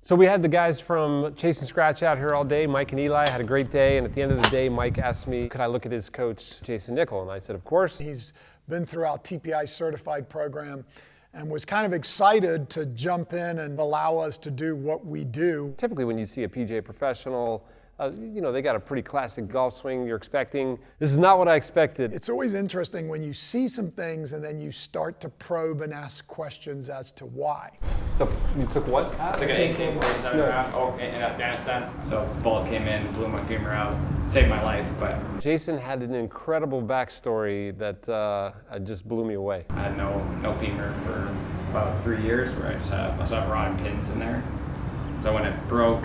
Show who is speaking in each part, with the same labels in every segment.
Speaker 1: So we had the guys from Chase and Scratch out here all day. Mike and Eli had a great day, and at the end of the day, Mike asked me, could I look at his coach, Jayson Nickel? And I said, of course.
Speaker 2: He's been through our TPI Certified program and was kind of excited to jump in and allow us to do what we do.
Speaker 1: Typically when you see a PGA professional, you know, they got a pretty classic golf swing you're expecting. This is not what I expected.
Speaker 2: It's always interesting when you see some things and then you start to probe and ask questions as to why.
Speaker 1: You took what?
Speaker 3: I took an AK-47 round in Afghanistan. So bullet came in, blew my femur out, saved my life. But
Speaker 1: Jayson had an incredible backstory that just blew me away.
Speaker 3: I had no femur for about 3 years, where I just had rod and pins in there. So when it broke,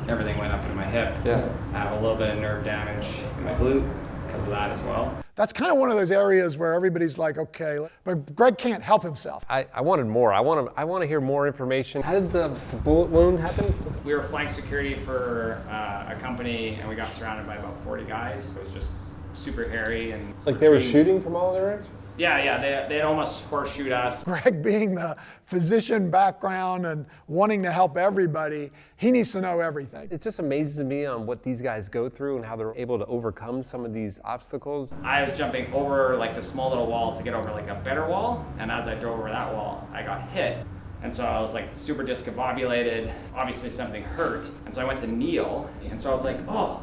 Speaker 3: everything went up into my hip.
Speaker 1: Yeah.
Speaker 3: I have a little bit of nerve damage in my glute because of that as well.
Speaker 2: That's kind of one of those areas where everybody's like, okay, but Greg can't help himself.
Speaker 1: I wanted more. I want to hear more information. How did the bullet wound happen?
Speaker 3: We were flank security for a company, and we got surrounded by about 40 guys. It was just super hairy and
Speaker 1: Like they were shooting from all directions?
Speaker 3: Yeah, they'd almost horseshoed us.
Speaker 2: Greg being the physician background and wanting to help everybody, he needs to know everything.
Speaker 1: It just amazes me on what these guys go through and how they're able to overcome some of these obstacles.
Speaker 3: I was jumping over like the small little wall to get over like a better wall, and as I drove over that wall, I got hit. And so I was like super discombobulated. Obviously something hurt. And so I went to kneel, and so I was like, oh,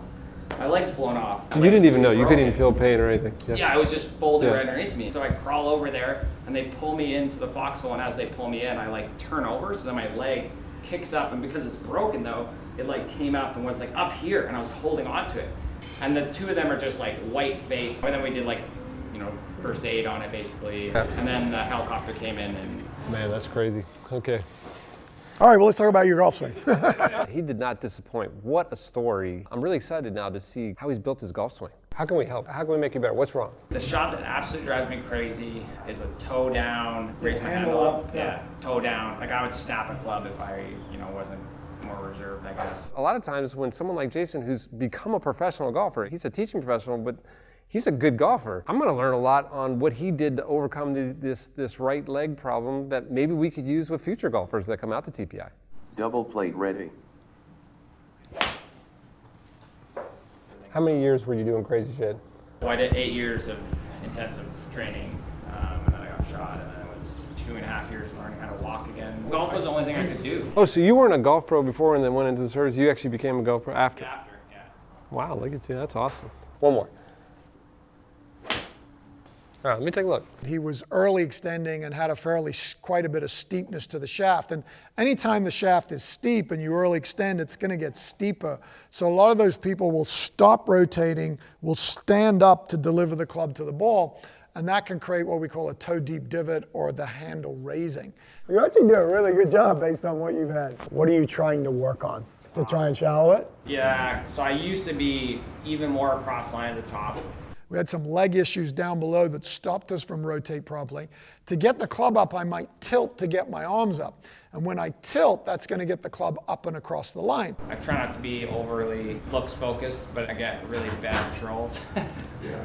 Speaker 3: my leg's blown off.
Speaker 1: So you didn't even know, you couldn't even feel pain or anything?
Speaker 3: Yeah, it was just folded right underneath me. So I crawl over there, and they pull me into the foxhole, and as they pull me in, I like turn over, so then my leg kicks up, and because it's broken though, it like came up and was like up here, and I was holding on to it. And the two of them are just like white faced, and then we did like, you know, first aid on it basically, and then the helicopter came in and...
Speaker 1: Man, that's crazy. Okay.
Speaker 2: All right, well, let's talk about your golf swing.
Speaker 1: He did not disappoint. What a story. I'm really excited now to see how he's built his golf swing. How can we help? How can we make you better? What's wrong?
Speaker 3: The shot that absolutely drives me crazy is a toe down, raise my handle up. Yeah, toe down. Like I would snap a club if I, you know, wasn't more reserved, I guess.
Speaker 1: A lot of times when someone like Jayson, who's become a professional golfer, he's a teaching professional, but he's a good golfer. I'm gonna learn a lot on what he did to overcome this right leg problem that maybe we could use with future golfers that come out to TPI.
Speaker 4: Double plate ready.
Speaker 1: How many years were you doing crazy shit?
Speaker 3: Well, I did 8 years of intensive training, and then I got shot, and then it was 2.5 years learning how to walk again. Golf was the only thing I could do.
Speaker 1: Oh, so you weren't a golf pro before and then went into the service. You actually became a golf pro after?
Speaker 3: After, yeah.
Speaker 1: Wow, look at you. That's awesome. One more. All right, let me take a look.
Speaker 2: He was early extending and had quite a bit of steepness to the shaft. And anytime the shaft is steep and you early extend, it's going to get steeper. So a lot of those people will stop rotating, will stand up to deliver the club to the ball, and that can create what we call a toe deep divot or the handle raising. You actually do a really good job based on what you've had. What are you trying to work on? To try and shallow it?
Speaker 3: Yeah, so I used to be even more cross line at the top.
Speaker 2: We had some leg issues down below that stopped us from rotate properly. To get the club up, I might tilt to get my arms up. And when I tilt, that's going to get the club up and across the line.
Speaker 3: I try not to be overly looks focused, but I get really bad trolls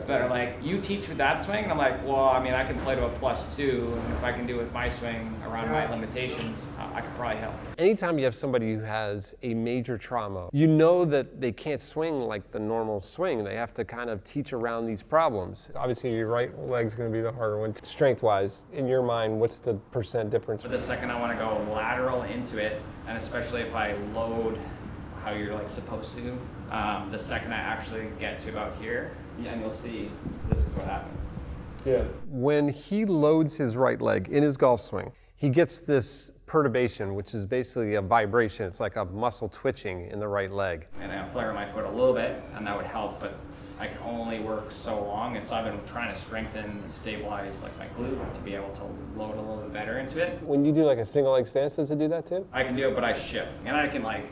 Speaker 3: that are like, you teach with that swing? And I'm like, well, I mean, I can play to a +2, and if I can do it with my swing around my limitations, I could probably help.
Speaker 1: Anytime you have somebody who has a major trauma, you know that they can't swing like the normal swing. They have to kind of teach around these problems. Obviously, your right leg's going to be the harder one. Strength-wise, in your mind, what's the % difference?
Speaker 3: But the second I want to go lateral into it, and especially if I load how you're like supposed to, the second I actually get to about here, and you'll see this is what happens.
Speaker 1: Yeah. When he loads his right leg in his golf swing, he gets this perturbation, which is basically a vibration. It's like a muscle twitching in the right leg.
Speaker 3: And I flare my foot a little bit, and that would help, but I can only work so long, and so I've been trying to strengthen and stabilize like my glute to be able to load a little bit better into it.
Speaker 1: When you do like a single leg stance, does it do that too?
Speaker 3: I can do it, but I shift, and I can like.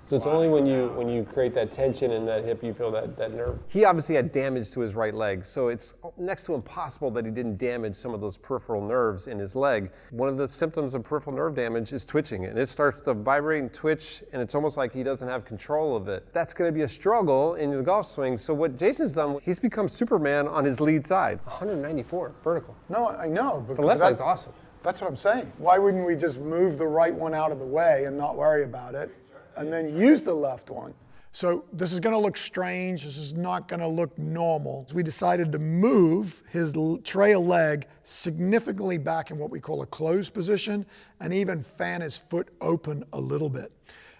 Speaker 1: So it's only when you create that tension in that hip you feel that nerve. He obviously had damage to his right leg, so it's next to impossible that he didn't damage some of those peripheral nerves in his leg. One of the symptoms of peripheral nerve damage is twitching, and it starts to vibrate and twitch, and it's almost like he doesn't have control of it. That's going to be a struggle in the golf swing. So what Jayson's done, he's become Superman on his lead side. 194 vertical.
Speaker 2: No, I know.
Speaker 1: The left leg's awesome.
Speaker 2: That's what I'm saying. Why wouldn't we just move the right one out of the way and not worry about it, and then use the left one? So this is going to look strange. This is not going to look normal. So we decided to move his trail leg significantly back in what we call a closed position, and even fan his foot open a little bit.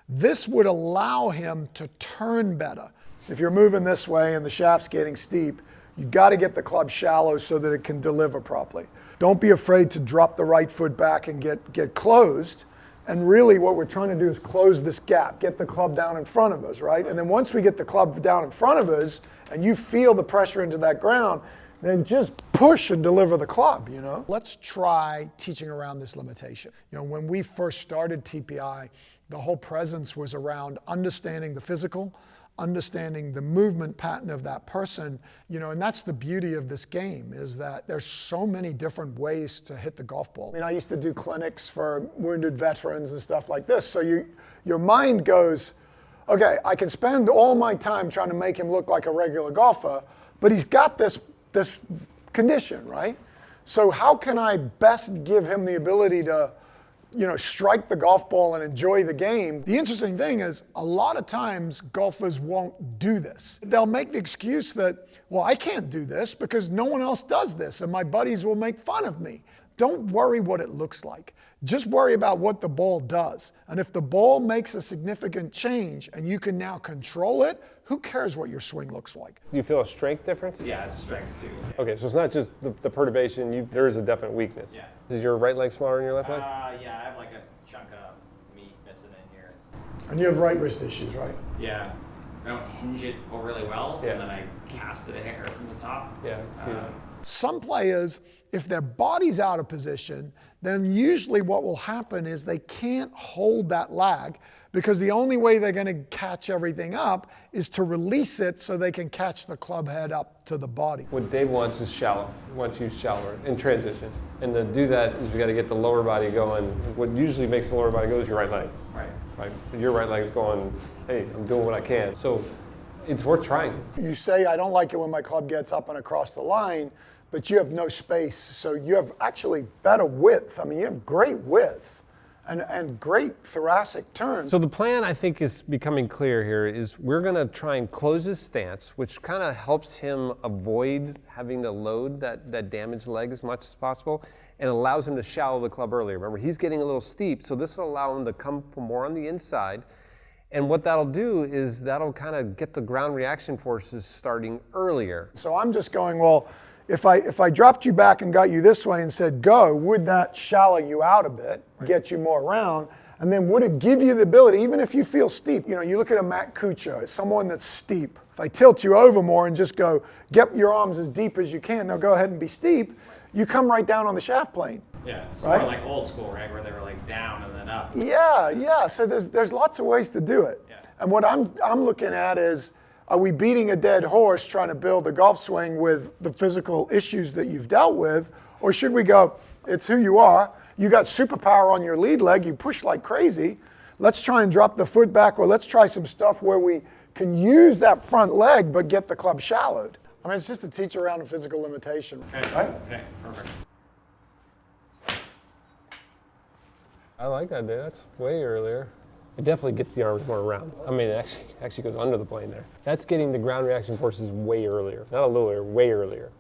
Speaker 2: This would allow him to turn better. If you're moving this way and the shaft's getting steep, you got to get the club shallow so that it can deliver properly. Don't be afraid to drop the right foot back and get closed. And really what we're trying to do is close this gap, get the club down in front of us, right? And then once we get the club down in front of us and you feel the pressure into that ground, then just push and deliver the club, you know? Let's try teaching around this limitation. You know, when we first started TPI, the whole presence was around understanding the physical, understanding the movement pattern of that person, you know, and that's the beauty of this game, is that there's so many different ways to hit the golf ball. I mean, I used to do clinics for wounded veterans and stuff like this, so your mind goes, okay, I can spend all my time trying to make him look like a regular golfer, but he's got this condition, right? So how can I best give him the ability to, you know, strike the golf ball and enjoy the game? The interesting thing is a lot of times golfers won't do this. They'll make the excuse that, well, I can't do this because no one else does this and my buddies will make fun of me. Don't worry what it looks like. Just worry about what the ball does. And if the ball makes a significant change and you can now control it, who cares what your swing looks like?
Speaker 1: Do you feel a strength difference?
Speaker 3: Yeah, it's strength too.
Speaker 1: Okay, so it's not just the perturbation, there is a definite weakness.
Speaker 3: Yeah.
Speaker 1: Is your right leg smaller than your left leg?
Speaker 3: Yeah, I have like a chunk of meat missing in here.
Speaker 2: And you have right wrist issues, right?
Speaker 3: Yeah, I don't hinge it really well,
Speaker 1: Yeah.
Speaker 3: and then I cast it a hair from the top.
Speaker 1: Yeah, I see that.
Speaker 2: Some players, if their body's out of position, then usually what will happen is they can't hold that lag, because the only way they're going to catch everything up is to release it so they can catch the club head up to the body.
Speaker 1: What Dave wants is shallow. He wants you shallower in transition. And to do that is we got to get the lower body going. What usually makes the lower body go is your right leg. Right. Your right leg is going, hey, I'm doing what I can. So it's worth trying.
Speaker 2: You say, I don't like it when my club gets up and across the line, but you have no space. So you have actually better width. I mean, you have great width and great thoracic turn.
Speaker 1: So the plan, I think, is becoming clear here is we're going to try and close his stance, which kind of helps him avoid having to load that damaged leg as much as possible, and allows him to shallow the club earlier. Remember, he's getting a little steep, so this will allow him to come from more on the inside. And what that'll do is that'll kind of get the ground reaction forces starting earlier.
Speaker 2: So I'm just going, well, if I dropped you back and got you this way and said go, would that shallow you out a bit, get you more round? And then would it give you the ability, even if you feel steep, you know, you look at a Matt Kuchar, someone that's steep. If I tilt you over more and just go, get your arms as deep as you can, now go ahead and be steep, you come right down on the shaft plane.
Speaker 3: Yeah, it's
Speaker 2: right?
Speaker 3: more like old school, right, where they were like down and then up.
Speaker 2: Yeah. So there's lots of ways to do it.
Speaker 3: Yeah.
Speaker 2: And what I'm looking at is, are we beating a dead horse trying to build a golf swing with the physical issues that you've dealt with? Or should we go, it's who you are, you got superpower on your lead leg, you push like crazy, let's try and drop the foot back, or let's try some stuff where we can use that front leg but get the club shallowed. I mean, it's just to teach around a physical limitation.
Speaker 3: Okay,
Speaker 2: right?
Speaker 3: okay, perfect.
Speaker 1: I like that, dude. That's way earlier. It definitely gets the arms more around. I mean, it actually goes under the plane there. That's getting the ground reaction forces way earlier. Not a little earlier, way earlier,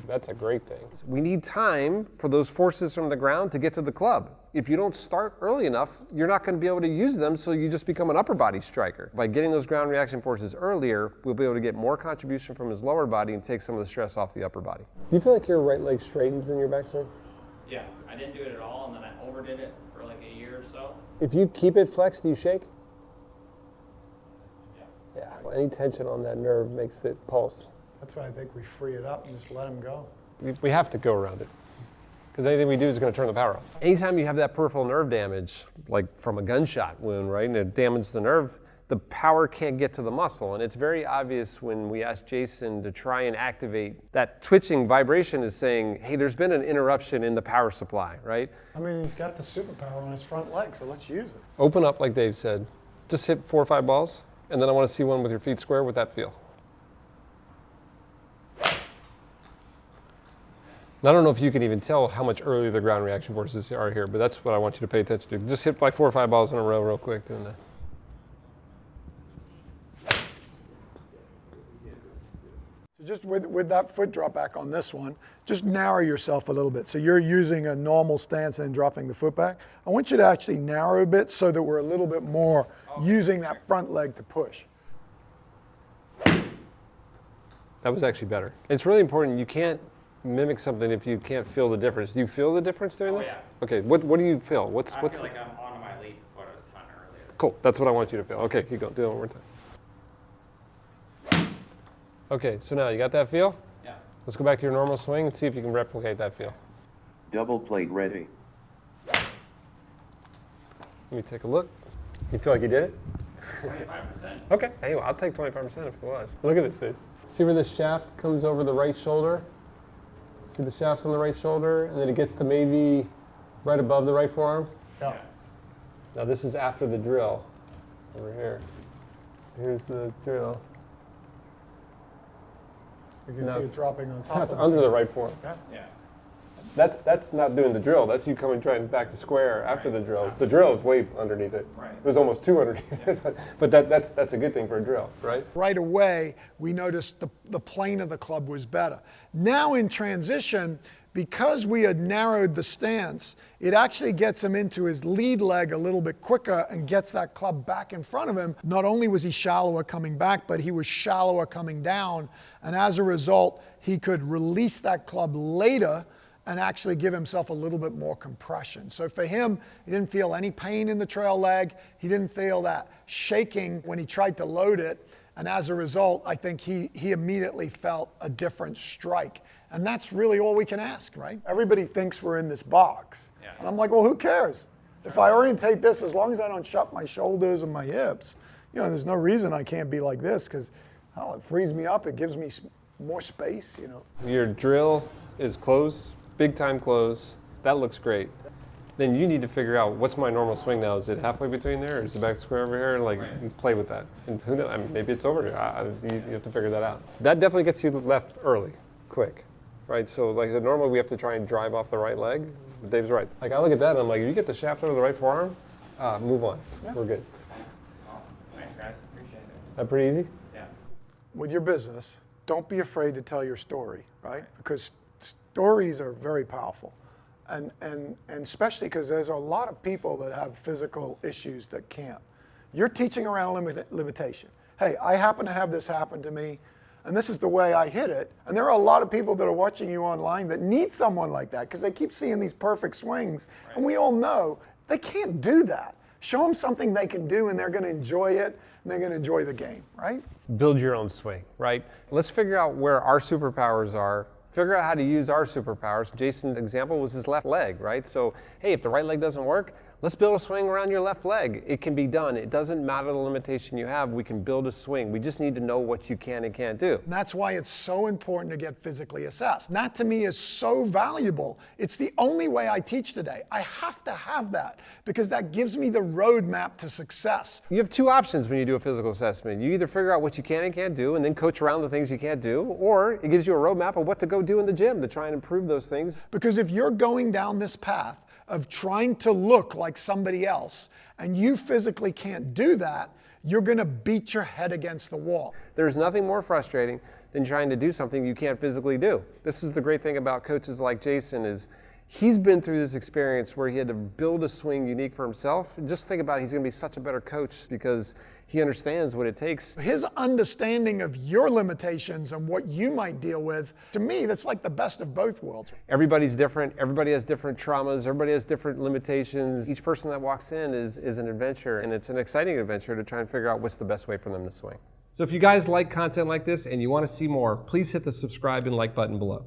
Speaker 1: that's a great thing. We need time for those forces from the ground to get to the club. If you don't start early enough, you're not going to be able to use them, so you just become an upper body striker. By getting those ground reaction forces earlier, we'll be able to get more contribution from his lower body and take some of the stress off the upper body. Do you feel like your right leg straightens in your backswing?
Speaker 3: Yeah, I didn't do it at all, and then I overdid it for like a year or so.
Speaker 1: If you keep it flexed, do you shake?
Speaker 3: Yeah.
Speaker 1: Yeah, well, any tension on that nerve makes it pulse.
Speaker 2: That's why I think we free it up and just let him go.
Speaker 1: We have to go around it, because anything we do is going to turn the power off. Anytime you have that peripheral nerve damage, like from a gunshot wound, right, and it damages the nerve, the power can't get to the muscle. And it's very obvious when we ask Jayson to try and activate that twitching vibration is saying, hey, there's been an interruption in the power supply, right?
Speaker 2: I mean, he's got the superpower on his front leg, so let's use it.
Speaker 1: Open up, like Dave said. Just hit 4 or 5 balls, and then I want to see one with your feet square. What'd that feel? And I don't know if you can even tell how much earlier the ground reaction forces are here, but that's what I want you to pay attention to. Just hit like 4 or 5 balls in a row real quick doing that.
Speaker 2: Just with that foot drop back on this one, just narrow yourself a little bit. So you're using a normal stance and then dropping the foot back. I want you to actually narrow a bit so that we're a little bit more using that front leg to push.
Speaker 1: That was actually better. It's really important. You can't mimic something if you can't feel the difference. Do you feel the difference doing this?
Speaker 3: Yeah.
Speaker 1: Okay, what do you feel?
Speaker 3: I feel like I'm on my lead foot a ton earlier.
Speaker 1: Cool, that's what I want you to feel. Okay, keep going, do it one more time. Okay, so now you got that feel?
Speaker 3: Yeah.
Speaker 1: Let's go back to your normal swing and see if you can replicate that feel.
Speaker 4: Double plate ready.
Speaker 1: Let me take a look. You feel like you did it?
Speaker 3: 25%.
Speaker 1: Okay, hey, well, I'll take 25% if it was. Look at this thing. See where the shaft comes over the right shoulder? See the shaft's on the right shoulder, and then it gets to maybe right above the right forearm?
Speaker 2: Yeah.
Speaker 1: Now this is after the drill, over here. Here's the drill.
Speaker 2: You can
Speaker 1: No,
Speaker 2: see
Speaker 1: it's-
Speaker 2: it dropping on top
Speaker 1: That's
Speaker 2: of
Speaker 1: under the right forearm.
Speaker 3: Yeah.
Speaker 1: That's not doing the drill. That's you coming trying back to square after the drill. The drill is way underneath it.
Speaker 3: Right.
Speaker 1: It was almost 2 underneath it, but that's a good thing for a drill, right?
Speaker 2: Right away, we noticed the plane of the club was better. Now in transition, because we had narrowed the stance, it actually gets him into his lead leg a little bit quicker and gets that club back in front of him. Not only was he shallower coming back, but he was shallower coming down. And as a result, he could release that club later and actually give himself a little bit more compression. So for him, he didn't feel any pain in the trail leg. He didn't feel that shaking when he tried to load it. And as a result, I think he immediately felt a different strike. And that's really all we can ask, right? Everybody thinks we're in this box.
Speaker 3: Yeah.
Speaker 2: And I'm like, well, who cares? If I orientate this, as long as I don't shut my shoulders and my hips, there's no reason I can't be like this, because it frees me up. It gives me more space,
Speaker 1: Your drill is close, big time close. That looks great. Then you need to figure out what's my normal swing now. Is it halfway between there, or is it back square over here? Like, play with that. And who knows? I mean, maybe it's over here. You have to figure that out. That definitely gets you left early, quick, right? So like normally we have to try and drive off the right leg. Dave's right. Like I look at that and I'm like, if you get the shaft over the right forearm, move on. Yeah. We're good.
Speaker 3: Awesome. Thanks, guys. Appreciate it.
Speaker 1: That pretty easy?
Speaker 3: Yeah.
Speaker 2: With your business, don't be afraid to tell your story, right? Because stories are very powerful. And especially because there's a lot of people that have physical issues that can't. You're teaching around limitation. Hey, I happen to have this happen to me, and this is the way I hit it. And there are a lot of people that are watching you online that need someone like that because they keep seeing these perfect swings. Right. And we all know they can't do that. Show them something they can do, and they're going to enjoy it, and they're going to enjoy the game, right?
Speaker 1: Build your own swing, right? Let's figure out where our superpowers are. Figure out how to use our superpowers. Jason's example was his left leg, right? So, hey, if the right leg doesn't work, let's build a swing around your left leg. It can be done. It doesn't matter the limitation you have. We can build a swing. We just need to know what you can and can't do.
Speaker 2: And that's why it's so important to get physically assessed. That to me is so valuable. It's the only way I teach today. I have to have that because that gives me the roadmap to success.
Speaker 1: You have two options when you do a physical assessment. You either figure out what you can and can't do and then coach around the things you can't do, or it gives you a roadmap of what to go do in the gym to try and improve those things.
Speaker 2: Because if you're going down this path of trying to look like somebody else and you physically can't do that, you're going to beat your head against the wall.
Speaker 1: There's nothing more frustrating than trying to do something you can't physically do. This is the great thing about coaches like Jayson is he's been through this experience where he had to build a swing unique for himself. Just think about it, he's going to be such a better coach because he understands what it takes.
Speaker 2: His understanding of your limitations and what you might deal with, to me, that's like the best of both worlds.
Speaker 1: Everybody's different. Everybody has different traumas. Everybody has different limitations. Each person that walks in is an adventure, and it's an exciting adventure to try and figure out what's the best way for them to swing. So if you guys like content like this and you want to see more, please hit the subscribe and like button below.